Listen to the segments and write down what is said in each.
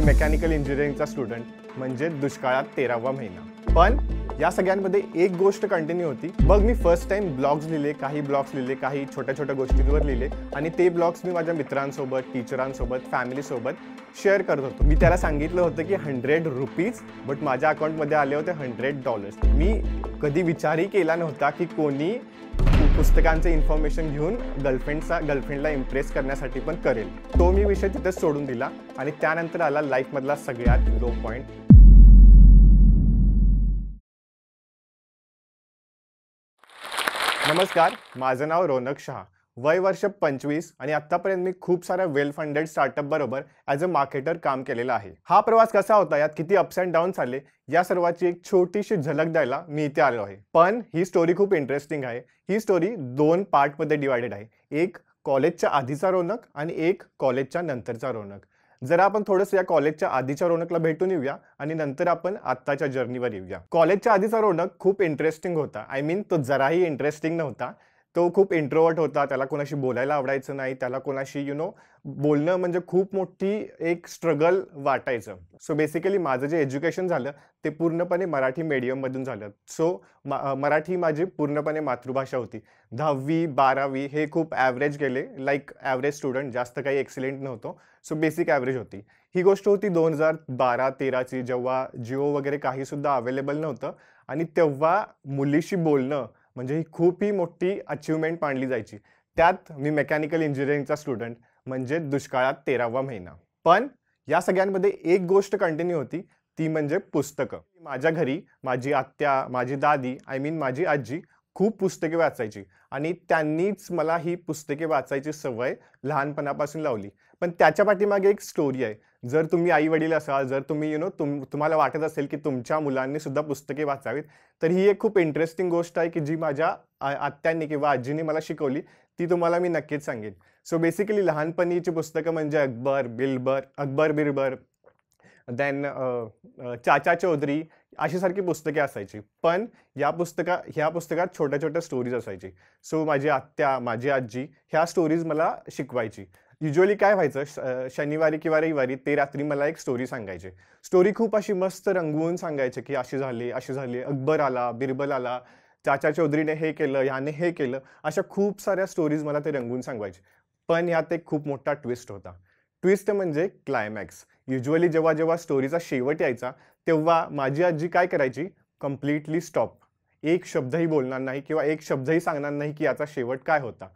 Mechanical इंजिनिअरिंगचा student म्हणजे दुष्काळात 13वा महिना। पण या सगळ्यांमध्ये एक गोष्ट कंटिन्यू होती। मग मी फर्स्ट टाइम ब्लॉग्स लिहिले, काही छोट्या छोट्या गोष्टींवर लिहिले आणि ते ब्लॉग्स मी माझ्या मित्रांसोबत, टीचरांसोबत, फॅमिलीसोबत शेअर करत होतो। मी त्याला सांगितलं होतं की ₹100, बट माझ्या अकाउंटमध्ये आले होते $100। मी कधी विचारही केला नव्हता की कोणी पुस्तकांचे इन्फॉर्मेशन घेऊन गर्लफ्रेंडला इम्प्रेस करण्यासाठी पण करेल। तो मी विषय तिथेच सोडून दिला आणि त्यानंतर आला लाईफ मधला सगळ्यात लो पॉइंट। नमस्कार, माझं नाव रोनक शहा, वय वर्ष 25 आणि आतापर्यंत मी खूप साऱ्या वेल फंडेड स्टार्टअप बरोबर ॲज अ मार्केटर काम केलेलं आहे। हा प्रवास कसा होता, यात किती अप्स अँड डाऊन्स आले, या सर्वाची एक छोटीशी झलक द्यायला मी इथे आलो आहे। पण ही स्टोरी खूप इंटरेस्टिंग आहे। ही स्टोरी 2 पार्टमध्ये डिवायडेड आहे, एक कॉलेजच्या आधीचा रोनक आणि एक कॉलेजच्या नंतरचा रोनक। जरा आपण थोडंसं या कॉलेजच्या आधीच्या रोनकला भेटून येऊया आणि नंतर आपण आत्ताच्या जर्नीवर येऊया। कॉलेजच्या आधीचा रोनक खूप इंटरेस्टिंग होता। आय मीन तो जराही इंटरेस्टिंग नव्हता। तो खूप इंट्रोवर्ट होता, त्याला कोणाशी बोलायला आवडायचं नाही, त्याला कोणाशी बोलणं म्हणजे खूप मोठी एक स्ट्रगल वाटायचं। सो बेसिकली माझं जे एज्युकेशन झालं ते पूर्णपणे मराठी मीडियममधून झालं। सो मराठी माझी पूर्णपणे मातृभाषा होती। 10वी 12वी हे खूप ॲव्हरेज गेले, लाईक ॲव्हरेज स्टुडंट, जास्त काही एक्सिलेंट नव्हतो। सो बेसिक ॲव्हरेज होती। ही गोष्ट होती 2012-13ची, जेव्हा जिओ वगैरे काही सुद्धा अवेलेबल नव्हतं आणि तेव्हा मुलीशी बोलणं म्हणजे ही खूप ही मोठी अचीवमेंट मानली जायची। त्यात मी मेकॅनिकल इंजिनिअरिंगचा स्टुडंट म्हणजे दुष्काळात 13वा महिना। पण या सगळ्यांमध्ये एक गोष्ट कंटिन्यू होती, ती म्हणजे पुस्तकं। माझ्या घरी माझी आत्या, माझी दादी, आय मीन माझी आजी खूप पुस्तके वाचायची आणि त्यांनीच मला ही पुस्तके वाचायची सवय लहानपणापासून लावली। पण त्याच्या पाठीमागे एक स्टोरी आहे। जर तुम्ही आई वडील असाल, जर तुम्ही तुम्हाला वाटत असेल की तुमच्या मुलांनी सुद्धा पुस्तके वाचावीत, तर ही एक खूप इंटरेस्टिंग गोष्ट आहे की जी माझ्या आत्यांनी किंवा आजीने मला शिकवली, ती तुम्हाला मी नक्कीच सांगेन। सो बेसिकली लहानपणीची पुस्तकं म्हणजे अकबर बिरबल, देन चाचा चौधरी अशी सारखी पुस्तके असायची। पण ह्या पुस्तकात छोट्या छोट्या स्टोरीज असायची। सो माझी आत्या, माझी आजी ह्या स्टोरीज मला शिकवायची। युजुअली काय व्हायचं, शनिवारी किंवा रविवारी ते रात्री मला एक स्टोरी सांगायचे। स्टोरी खूप अशी मस्त रंगवून सांगायचे की अशी झाली, अकबर आला, बिरबल आला, चाचा चौधरीने हे केलं, ह्याने हे केलं, अशा खूप साऱ्या स्टोरीज मला ते रंगवून सांगायचे। पण यात एक खूप मोठा ट्विस्ट होता। ट्विस्ट म्हणजे क्लायमॅक्स। युजुअली जेव्हा जेव्हा स्टोरीचा शेवट यायचा तेव्हा माझी आजी काय करायची, कम्प्लिटली स्टॉप, एक शब्दही बोलणार नाही किंवा एक शब्दही सांगणार नाही की याचा शेवट काय होता।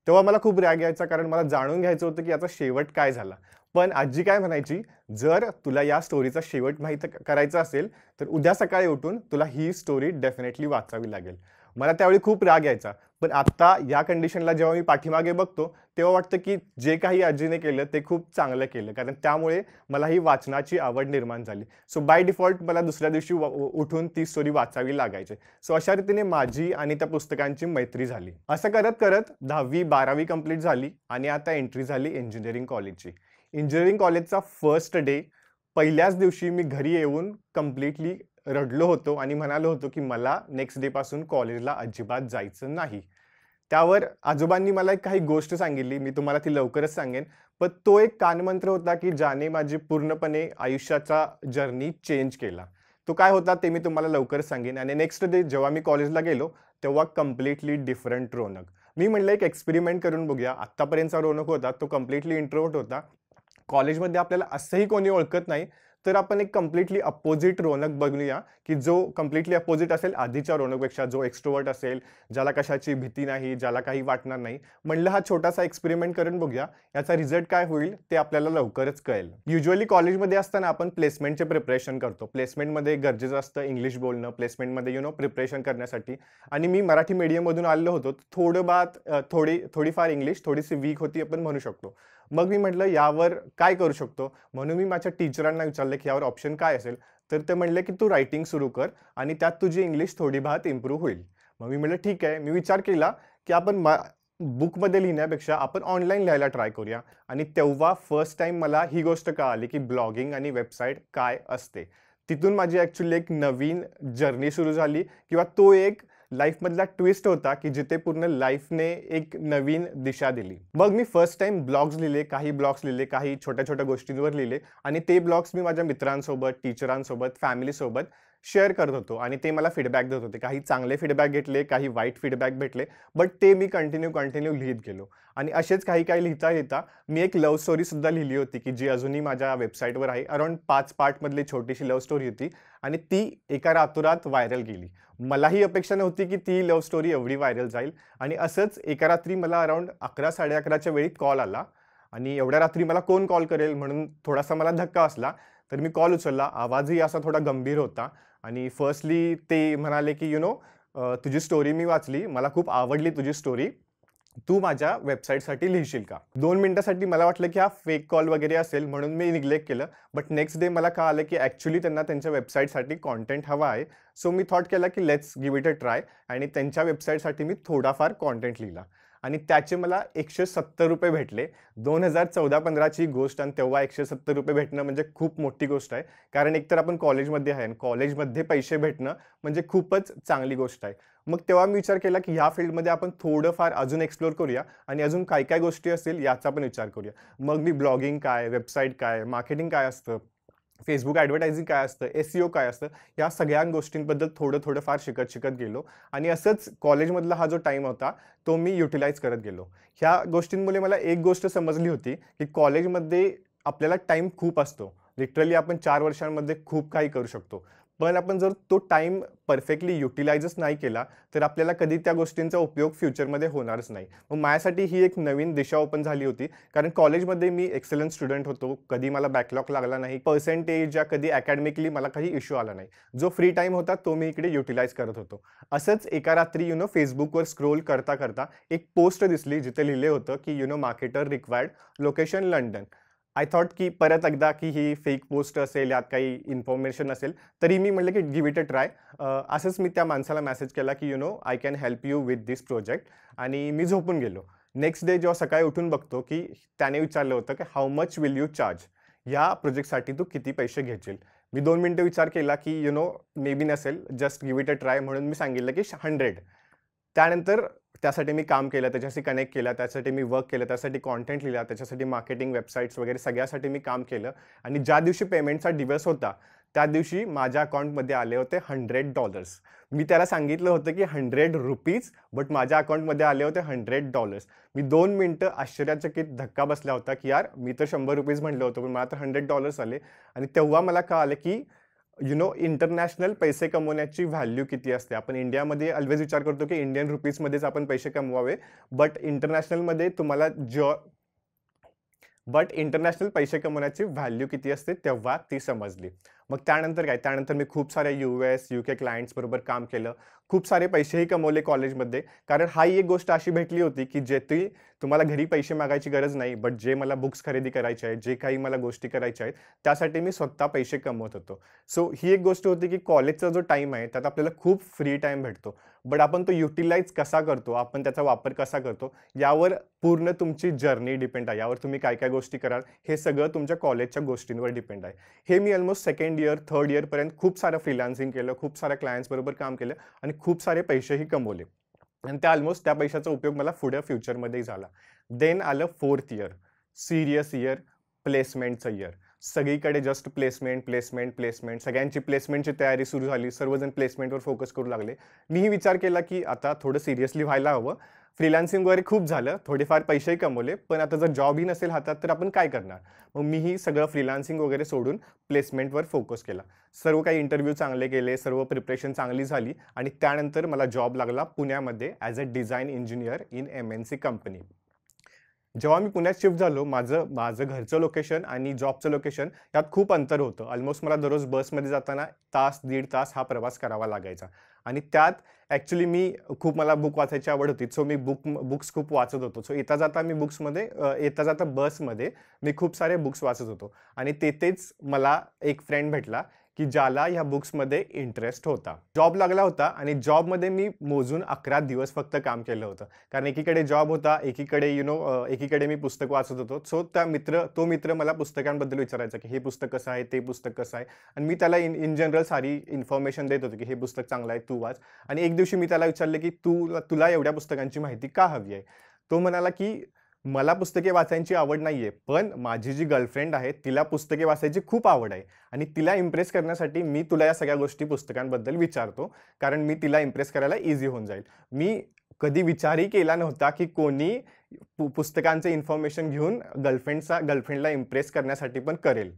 तेव्हा मला खूप राग यायचा, कारण मला जाणून घ्यायचं होतं की याचा शेवट काय झाला। पण आजी काय म्हणायची, जर तुला या स्टोरीचा शेवट माहीत करायचा असेल तर उद्या सकाळी उठून तुला ही स्टोरी डेफिनेटली वाचावी लागेल। मला त्यावेळी खूप राग यायचा। पण आता या कंडिशनला जेव्हा मी पाठीमागे बघतो तेव्हा वाटतं की जे काही आजीने केलं ते खूप चांगलं केलं, कारण त्यामुळे मला ही वाचनाची आवड निर्माण झाली। सो बाय डिफॉल्ट मला दुसऱ्या दिवशी उठून ती स्टोरी वाचावी लागायची। सो अशा रीतीने माझी आणि त्या पुस्तकांची मैत्री झाली। असं करत करत 10वी 12वी कंप्लीट झाली आणि आता एंट्री झाली इंजिनिअरिंग कॉलेजची। इंजिनिअरिंग कॉलेजचा फर्स्ट डे, पहिल्याच दिवशी मी घरी येऊन कम्प्लिटली रडलो होतो आणि म्हणालो होतो की मला नेक्स्ट डे पासून कॉलेजला अजिबात जायचं नाही। त्यावर आजोबांनी मला एक काही गोष्ट सांगितली, मी तुम्हाला ती लवकरच सांगेन। पण तो एक कानमंत्र होता की ज्याने माझी पूर्णपणे आयुष्याचा जर्नी चेंज केला। तो काय होता ते मी तुम्हाला लवकरच सांगेन। आणि नेक्स्ट डे जेव्हा मी कॉलेजला गेलो तेव्हा कम्प्लिटली डिफरंट रोनक। मी म्हटलं एक एक्सपेरिमेंट करून बघूया। आत्तापर्यंतचा रोनक होता तो कम्प्लिटली इंट्रोवर्ट होता, कॉलेजमध्ये आपल्याला असंही कोणी ओळखत नाही, तर आपण एक कम्प्लिटली अपोजिट रोनक बघूया की जो कम्प्लिटली अपोजिट असेल आधीच्या रोनकपेक्षा, जो एक्स्ट्रोवर्ट असेल, ज्याला कशाची भीती नाही, ज्याला काही वाटणार नाही। म्हणलं हा छोटासा एक्सपेरिमेंट करून बघूया, याचा रिझल्ट काय होईल ते आपल्याला लवकरच कळेल। युजुअली कॉलेजमध्ये असताना आपण प्लेसमेंटचे प्रिपरेशन करतो। प्लेसमेंटमध्ये गरजेचं असतं इंग्लिश बोलणं, प्लेसमेंटमध्ये प्रिपरेशन करण्यासाठी। आणि मी मराठी मीडियममधून आलेलो होतो, थोडीफार इंग्लिश थोडीशी वीक होती आपण म्हणू शकतो। मग मी म्हटलं यावर काय करू शकतो, म्हणून मी माझ्या टीचरांना विचारलं की यावर ऑप्शन काय असेल। तर ते म्हणले की तू रायटिंग सुरू कर आणि त्यात तुझी इंग्लिश थोडी बहुत इम्प्रूव्ह होईल। मग मी म्हटलं ठीक आहे। मी विचार केला की आपण बुकमध्ये लिहिण्यापेक्षा आपण ऑनलाईन लिहायला ट्राय करूया। आणि तेव्हा फर्स्ट टाइम मला ही गोष्ट कळाली की ब्लॉगिंग आणि वेबसाईट काय असते। तिथून माझी ॲक्च्युअली एक नवीन जर्नी सुरू झाली किंवा तो एक लाईफमधला ट्विस्ट होता, की जिथे पूर्ण लाईफने एक नवीन दिशा दिली. मग मी फर्स्ट टाईम ब्लॉग्स लिहिले, काही ब्लॉग्स लिहिले, काही छोट्या-छोट्या गोष्टींवर लिहिले आणि ते ब्लॉग्स मी माझ्या मित्रांसोबत, टीचरांसोबत, फॅमिलीसोबत शेअर करत होतो आणि ते मला फीडबॅक देत होते. काही चांगले फीडबॅक घेतले, काही वाईट फीडबॅक भेटले, बट ते मी कंटिन्यू लिहित गेलो आणि असेच काही लिहिता मी एक लव्ह स्टोरीसुद्धा लिहिली होती, की जी अजूनही माझ्या वेबसाईटवर आहे. अराउंड 5 पार्टमधली छोटीशी लव्ह स्टोरी होती आणि ती एका रातोरात व्हायरल गेली. मलाही अपेक्षा नव्हती, की ती लव्ह स्टोरी एवढी व्हायरल जाईल आणि असंच एका रात्री मला अराउंड 11, 11:30च्या वेळी कॉल आला आणि एवढ्या रात्री मला कोण कॉल करेल म्हणून थोडासा मला धक्का बसला. तर मी कॉल उचलला. आवाजही असा थोडा गंभीर होता आणि फर्स्टली ते म्हणाले, की तुझी स्टोरी मी वाचली. मला खूप आवडली तुझी स्टोरी. तू माझ्या वेबसाईटसाठी लिहिशील का? 2 मिनिटासाठी मला वाटलं, की हा फेक कॉल वगैरे असेल म्हणून मी निग्लेक्ट केलं. बट नेक्स्ट डे मला कळालं, की ॲक्चुअली त्यांना त्यांच्या वेबसाईटसाठी कंटेंट हवा आहे. सो मी थॉट केला, की let's give it a try आणि त्यांच्या वेबसाईटसाठी मी थोडाफार कंटेंट लिहिला आणि त्याचे मला ₹170 भेटले. 2014-15ची गोष्ट आणि तेव्हा ₹170 भेटणं म्हणजे खूप मोठी गोष्ट आहे. कारण एकतर आपण कॉलेजमध्ये आहे आणि कॉलेजमध्ये पैसे भेटणं म्हणजे खूपच चांगली गोष्ट आहे. मग तेव्हा मी विचार केला, की ह्या फील्डमध्ये आपण थोडंफार अजून एक्सप्लोर करूया आणि अजून काय गोष्टी असतील याचा पण विचार करूया. मग मी ब्लॉगिंग काय, वेबसाईट काय, मार्केटिंग काय असतं, Facebook ॲडव्हर्टायझिंग काय असतं, SEO काय असतं, या सगळ्या गोष्टींबद्दल थोडं फार शिकत गेलो आणि असंच कॉलेजमधला हा जो टाईम होता, तो मी युटिलाइज करत गेलो. ह्या गोष्टींमुळे मला एक गोष्ट समजली होती, की कॉलेजमध्ये आपल्याला टाईम खूप असतो. लिटरली आपण 4 वर्षांमध्ये खूप काही करू शकतो. पण आपण जर तो टाईम परफेक्टली युटिलाइजच नाही केला, तर आपल्याला कधी त्या गोष्टींचा उपयोग फ्युचरमध्ये होणारच नाही. मग माझ्यासाठी ही एक नवीन दिशा ओपन झाली होती. कारण कॉलेजमध्ये मी एक्सलंट स्टुडंट होतो. कधी मला बॅकलॉग लागला नाही. पर्सेंटेज या कधी अकॅडमिकली मला काही इश्यू आला नाही. जो फ्री टाईम होता तो मी इकडे युटिलाइज करत होतो. असंच एका रात्री Facebookवर स्क्रोल करता एक पोस्ट दिसली जिथे लिहिले होतं, की marketer required, location London. I thought की परत एकदा की ही फेक पोस्ट असेल, यात काही इन्फॉर्मेशन असेल, तरी मी म्हटलं की गिव्ह इट अ ट्राय. असंच मी त्या माणसाला मेसेज केला की I can help you with this project आणि मी झोपून गेलो. नेक्स्ट डे जेव्हा सकाळी उठून बघतो की त्याने विचारलं होतं की how much will you charge? या प्रोजेक्टसाठी तू किती पैसे घेशील? मी 2 मिनिटं विचार केला की मे बी नसेल, just give it a try म्हणून मी सांगितलं की 100. त्यानंतर त्यासाठी मी काम केलं, त्याच्याशी कनेक्ट केलं, त्यासाठी मी वर्क केलं, त्यासाठी कंटेंट लिहिला, त्याच्यासाठी मार्केटिंग, वेबसाईट्स वगैरे सगळ्यासाठी मी काम केलं आणि ज्या दिवशी पेमेंटचा दिवस होता, त्या दिवशी माझ्या अकाउंटमध्ये आले होते $100. मी त्याला सांगितलं होतं की ₹100, बट माझ्या अकाउंटमध्ये आले होते $100. मी 2 मिनिटं आश्चर्यचकित धक्का बसला होता की यार, मी तर ₹100 म्हटलं होतं, पण मला तर $100 आले आणि तेव्हा मला कळालं की इंटरनॅशनल पैसे कमवण्याची व्हॅल्यू किती असते. आपण इंडियामध्ये ऑलवेज विचार करतो की इंडियन रुपीजमध्येच आपण पैसे कमवावे, बट इंटरनॅशनलमध्ये तुम्हाला इंटरनॅशनल पैसे कमवण्याची व्हॅल्यू किती असते तेव्हा ती समजली. मग त्यानंतर काय, त्यानंतर मी खूप साऱ्या US, UK क्लायंट्स बरोबर काम केलं. खूप सारे पैसेही कमवले कॉलेजमध्ये. कारण हाही एक गोष्ट अशी भेटली होती, की जेथे तुम्हाला घरी पैसे मागायची गरज नाही, बट जे मला बुक्स खरेदी करायचे आहेत, जे काही मला गोष्टी करायच्या आहेत, त्यासाठी मी स्वतः पैसे कमवत होतो. सो ही एक गोष्ट होती, की कॉलेजचा जो टाईम आहे, त्यात आपल्याला खूप फ्री टाईम भेटतो. बट आपण तो युटिलाइज कसा करतो, आपण त्याचा वापर कसा करतो, यावर पूर्ण तुमची जर्नी डिपेंड आहे. यावर तुम्ही काय गोष्टी कराल, हे सगळं तुमच्या कॉलेजच्या गोष्टींवर डिपेंड आहे. हे मी ऑलमोस्ट सेकंड इयर, थर्ड इयरपर्यंत खूप सारं फ्रीलान्सिंग केलं, खूप साऱ्या क्लायंट्सबरोबर काम केलं आणि खूप सारे पैसेही कमवले आणि त्या पैशाचा उपयोग मला पुढे फ्युचरमध्येही झाला. देन आलं 4th इयर, सीरियस इयर, प्लेसमेंटचं इयर. सगळीकडे जस्ट प्लेसमेंट. सगळ्यांची प्लेसमेंटची तयारी सुरू झाली. सर्वजण प्लेसमेंटवर फोकस करू लागले. मीही विचार केला की आता थोडं सिरियसली व्हायला हवं. फ्रीलान्सिंग वगैरे खूप झालं, थोडेफार पैसेही कमवले, पण आता जर जॉबही नसेल हातात तर आपण काय करणार? मग मीही सगळं फ्रीलान्सिंग वगैरे सोडून प्लेसमेंटवर फोकस केला. सर्व काही इंटरव्ह्यू चांगले गेले, सर्व प्रिपरेशन चांगली झाली आणि त्यानंतर मला जॉब लागला पुण्यामध्ये as a design engineer in MNC company. जेव्हा मी पुण्यात शिफ्ट झालो, माझं घरचं लोकेशन आणि जॉबचं लोकेशन यात खूप अंतर होतं. ऑलमोस्ट मला दररोज बसमध्ये जाताना तास, दीड तास हा प्रवास करावा लागायचा आणि त्यात ॲक्चुअली मला बुक वाचायची आवड होती. सो मी बुक्स खूप वाचत होतो. सो येता जाता बसमध्ये मी खूप सारे बुक्स वाचत होतो आणि तेथेच मला एक फ्रेंड भेटला, की ज्याला ह्या बुक्समध्ये इंटरेस्ट होता. जॉब लागला होता आणि जॉबमध्ये मी मोजून 11 दिवस फक्त काम केलं होतं. कारण एकीकडे जॉब होता, एकीकडे एकीकडे मी पुस्तक वाचत होतो. सो तो मित्र मला पुस्तकांबद्दल विचारायचा, की हे पुस्तक कसं आहे, ते पुस्तक कसं आहे आणि मी त्याला इन जनरल सारी इन्फॉर्मेशन देत होतो, की हे पुस्तक चांगलं आहे, तू वाच. आणि एक दिवशी मी त्याला विचारलं, की तुला एवढ्या पुस्तकांची माहिती का हवी आहे? तो म्हणाला, की मला पुस्तके वाचायची आवड नाहीये, पण माझी जी गर्लफ्रेंड आहे, तिला पुस्तके वाचायची खूप आवड आहे आणि तिला इम्प्रेस करण्यासाठी मी तुला या सगळ्या गोष्टी पुस्तकांबद्दल विचारतो, कारण मी तिला इम्प्रेस करायला ईझी होऊन जाईल. मी कधी विचारही केला नव्हता, की कोणी पुस्तकांचं इन्फॉर्मेशन घेऊन गर्लफ्रेंडला इम्प्रेस करण्यासाठी पण करेल.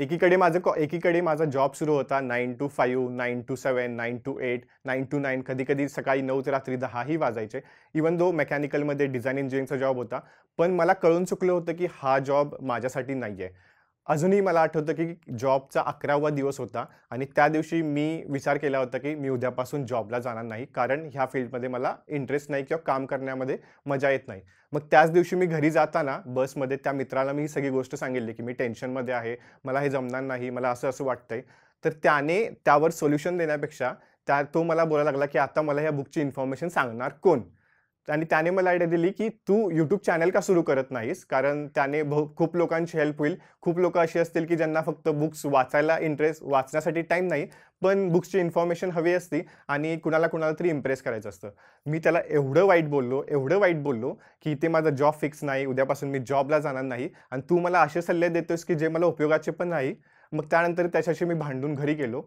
एकीकडे माझा जॉब सुरू होता 9 to 5, 9 to 7, 9 to 8, 9 to 9, कधी-कधी सकाळी 9 ते रात्री 10 ही वाजायचे. इवन दो मेकॅनिकलमध्ये डिझाइन इंजिनिअरिंगचा जॉब होता. पण मला कळून चुकलं होतं, की हा जॉब माझ्यासाठी नाहीये. अजूनही मला आठवतं, की जॉबचा 11वा दिवस होता आणि त्या दिवशी मी विचार केला होता, की मी उद्यापासून जॉबला जाणार नाही. कारण ह्या फील्डमध्ये मला इंटरेस्ट नाही किंवा काम करण्यामध्ये मजा येत नाही. मग त्याच दिवशी मी घरी जाताना बसमध्ये त्या मित्राला मी ही सगळी गोष्ट सांगितली, की मी टेन्शनमध्ये आहे, मला हे जमणार नाही, मला असं-असं वाटतंय. तर त्याने त्यावर सोल्युशन देण्यापेक्षा तो मला बोलायला लागला, की आता मला ह्या बुकची इन्फॉर्मेशन सांगणार कोण? आणि त्याने मला आयडिया दिली, की तू YouTube चॅनल का सुरू करत नाहीस? कारण त्याने खूप लोकांची हेल्प होईल. खूप लोकं अशी असतील, की ज्यांना फक्त बुक्स वाचण्यासाठी टाईम नाही, पण बुक्सची इन्फॉर्मेशन हवी असती आणि कुणाला तरी इम्प्रेस करायचं असतं. मी त्याला एवढं वाईट बोललो, की इथे माझा जॉब फिक्स नाही, उद्यापासून मी जॉबला जाणार नाही आणि तू मला असे सल्ले देतोयस, की जे मला उपयोगाचे पण नाही. मग त्यानंतर त्याच्याशी मी भांडून घरी गेलो.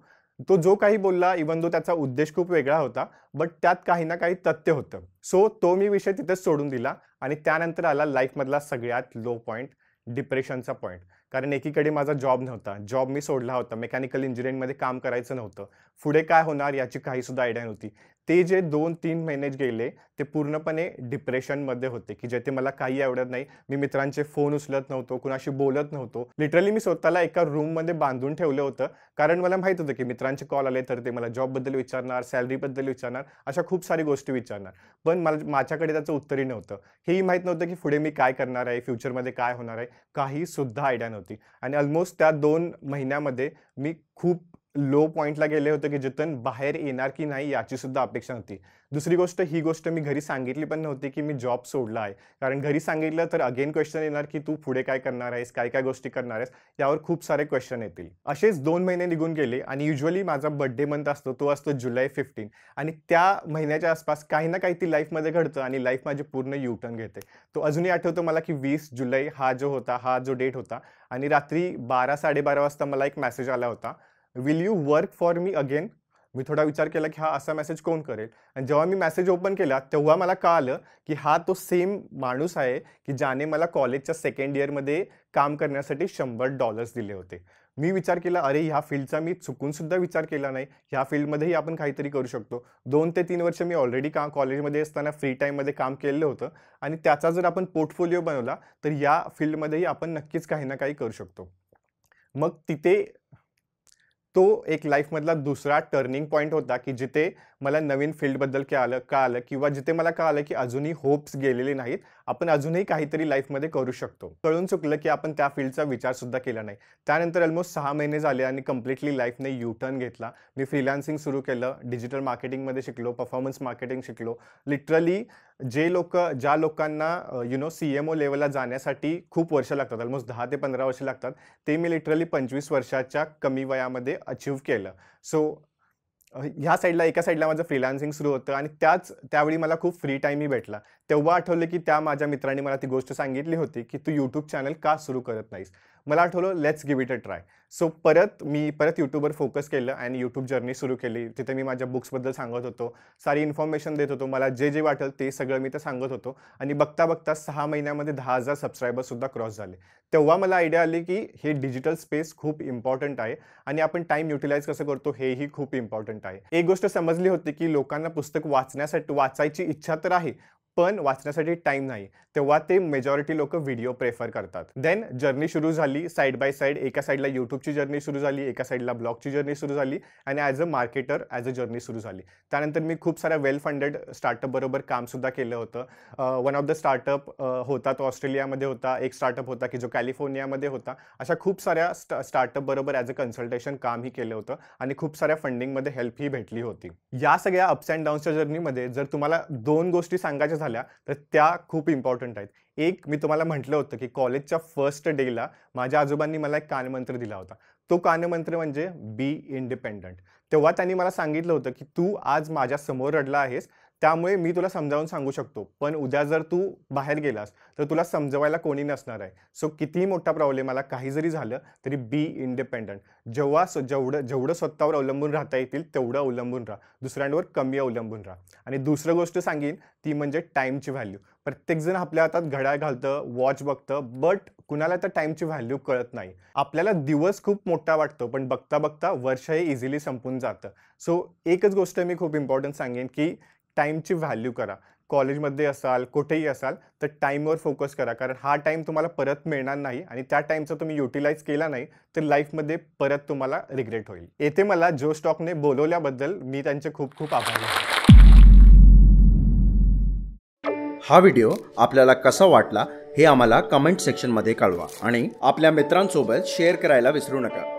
तो जो काही बोलला, इव्हन दो त्याचा उद्देश खूप वेगळा होता, बट त्यात काही ना काही तथ्य होतं. सो तो मी विषय तिथेच सोडून दिला आणि त्यानंतर आला लाईफमधला सगळ्यात लो पॉइंट, डिप्रेशनचा पॉइंट. कारण एकीकडे माझा जॉब नव्हता. जॉब मी सोडला होता. मेकॅनिकल इंजिनिअरिंगमध्ये काम करायचं नव्हतं. पुढे काय होणार याची काही सुद्धा आयडिया नव्हती. ते जे 2-3 महिने गेले, ते पूर्णपणे डिप्रेशनमध्ये होते, की जेथे मला काही आवडत नाही. मी मित्रांचे फोन उचलत नव्हतो, कुणाशी बोलत नव्हतो. लिटरली मी स्वतःला एका रूममध्ये बांधून ठेवलं होतं. कारण मला माहीत होतं, की मित्रांचे कॉल आले तर ते मला जॉबबद्दल विचारणार, सॅलरीबद्दल विचारणार, अशा खूप सारी गोष्टी विचारणार. पण माझ्याकडे त्याचं उत्तरही नव्हतं. हेही माहीत नव्हतं, की पुढे मी काय करणार आहे, फ्युचरमध्ये काय होणार आहे, काही सुद्धा आयडिया नव्हती. आणि ऑलमोस्ट त्या 2 महिन्यामध्ये मी खूप लो पॉइंटला गेले होते, की जिथून बाहेर येणार की नाही याची सुद्धा अपेक्षा नव्हती. दुसरी गोष्ट, ही गोष्ट मी घरी सांगितली पण नव्हती, की मी जॉब सोडला आहे. कारण घरी सांगितलं तर अगेन क्वेश्चन येणार, की तू पुढे काय करणार आहेस? काय-काय गोष्टी करणार आहेस? यावर खूप सारे क्वेश्चन येतील. असेच 2 महिने निघून गेले आणि युजुअली माझा बर्थडे मंथ असतो, तो असतो जुलै 15 आणि त्या महिन्याच्या आसपास काही ना काही ती लाईफमध्ये घडतं आणि लाईफ माझी पूर्ण यू-टर्न घेते. तो अजूनही आठवतो मला, की 20 जुलै हा जो डेट होता आणि रात्री 12-12:30 वाजता मला एक मेसेज आला होता. Will you work for me again? मी थोडा विचार केला, की हा असा मेसेज कोण करेल? आणि जेव्हा मी मेसेज ओपन केला, तेव्हा मला कळालं, की हा तो सेम माणूस आहे, की ज्याने मला कॉलेजच्या सेकंड इयरमध्ये काम करण्यासाठी $100 दिले होते. मी विचार केला, अरे ह्या फील्डचा मी चुकून सुद्धा विचार केला नाही. ह्या फील्डमध्येही आपण काहीतरी करू शकतो. 2 ते 3 वर्ष मी ऑलरेडी कॉलेजमध्ये असताना फ्री टाईममध्ये काम केलेलं होतं आणि त्याचा जर आपण पोर्टफोलिओ बनवला, तर या फील्डमध्येही आपण नक्कीच काही ना काही करू शकतो. मग तिथे तो एक लाईफमधला दुसरा टर्निंग पॉइंट होता, की जिथे मला नवीन फील्डबद्दल कळालं किंवा जिथे मला कळालं, की अजूनही होप्स गेलेले नाहीत. आपण अजूनही काहीतरी लाईफमध्ये करू शकतो. कळून चुकलं, की आपण त्या फील्डचा विचार सुद्धा केला नाही. त्यानंतर ऑलमोस्ट 6 महिने झाले आणि कंप्लीटली लाईफने यू टर्न घेतला. मी फ्रीलान्सिंग सुरू केलं, डिजिटल मार्केटिंगमध्ये शिकलो, परफॉर्मन्स मार्केटिंग शिकलो. लिटरली ज्या लोकांना CMO लेव्हलला जाण्यासाठी खूप वर्ष लागतात, ऑलमोस्ट 10 ते 15 वर्ष लागतात, ते मी लिटरली 25 वर्षाच्या कमी वयामध्ये अचीव्ह केलं. सो एका साईडला माझं फ्रीलान्सिंग सुरू होतं आणि त्यावेळी मला खूप फ्री टाईमही भेटला. तेव्हा आठवलं, की त्या माझ्या मित्राने मला ती गोष्ट सांगितली होती, की "तू YouTube चॅनल का सुरू करत नाहीस?" मला आठवलं, let's give it a try. So मी परत YouTubeवर फोकस केलं आणि YouTube जर्नी सुरू केली. तिथे मी माझ्या बुक्सबद्दल सांगत होतो. सारी इन्फॉर्मेशन देत होतो. मला जे वाटेल ते सगळं मी ते सांगत होतो आणि बघता-बघता 6 महिन्यामध्ये 10,000 सबस्क्रायबर्ससुद्धा क्रॉस झाले. तेव्हा मला आयडिया आली, की हे डिजिटल स्पेस खूप इम्पॉर्टंट आहे आणि आपण टाईम युटिलाइज कसं करतो हेही खूप इम्पॉर्टंट आहे. एक गोष्ट समजली होती, की लोकांना पुस्तक वाचायची इच्छा तर आहे, पण वाचण्यासाठी टाइम नाही, तेव्हा ते मेजॉरिटी लोक व्हिडिओ प्रेफर करतात. देन जर्नी सुरू झाली साईड बाय साईड. एका साईडला यूट्यूबची जर्नी सुरू झाली, एका साईडला ब्लॉगची जर्नी सुरू झाली आणि as a marketer as a journey सुरू झाली. त्यानंतर मी खूप साऱ्या वेल फंडेड स्टार्टअप बरोबर कामसुद्धा केलं होतं. वन ऑफ द स्टार्टअप होता तो ऑस्ट्रेलियामध्ये होता, एक स्टार्टअप होता की जो कॅलिफोर्नियामध्ये होता. अशा खूप साऱ्या स्टार्टअप बरोबर ॲज अ कन्सल्टेशन कामही केलं होतं आणि खूप साऱ्या फंडिंगमध्ये हेल्पही भेटली होती. या सगळ्या अप्स अँड डाऊन्सच्या जर्नीमध्ये जर तुम्हाला 2 गोष्टी सांगायच्या झाल्या तर त्या खूप इम्पॉर्टंट आहेत. एक, मी तुम्हाला म्हटलं होतं की कॉलेजच्या फर्स्ट डेला माझ्या आजोबांनी मला एक कानमंत्र दिला होता. तो कानमंत्र म्हणजे बी इंडिपेंडंट. तेव्हा त्यांनी मला सांगितलं होतं की तू आज माझ्या समोर रडला आहेस, त्यामुळे मी तुला समजावून सांगू शकतो, पण उद्या जर तू बाहेर गेलास तर तुला समजवायला कोणी नसणार आहे. सो कितीही मोठा प्रॉब्लेम आला, काही जरी झालं तरी बी इंडिपेंडंट. जेवढं स्वतःवर अवलंबून राहता येतील तेवढं अवलंबून राहा, दुसऱ्यांवर कमी अवलंबून राहा. आणि दुसरं गोष्ट सांगेन ती म्हणजे टाईमची व्हॅल्यू. प्रत्येकजण आपल्या हातात घड्याळ घालतं, वॉच बघतं, बट कुणाला तर टाईमची व्हॅल्यू कळत नाही. आपल्याला दिवस खूप मोठा वाटतो, पण बघता बघता वर्ष हे इझिली संपून जातं. सो एकच गोष्ट मी खूप इम्पॉर्टंट सांगेन की टाईमची व्हॅल्यू करा. कॉलेजमध्ये असाल, कुठेही असाल तर टाईमवर फोकस करा, कारण हा टाईम तुम्हाला परत मिळणार नाही आणि त्या टाईमचा तुम्ही युटिलाइज केला नाही तर लाईफमध्ये परत तुम्हाला रिग्रेट होईल. येथे मला जो स्टॉकने बोलवल्याबद्दल मी त्यांचे खूप खूप आभारी आहे. हा व्हिडिओ आपल्याला कसा वाटला हे आम्हाला कमेंट सेक्शनमध्ये कळवा आणि आपल्या मित्रांसोबत शेअर करायला विसरू नका.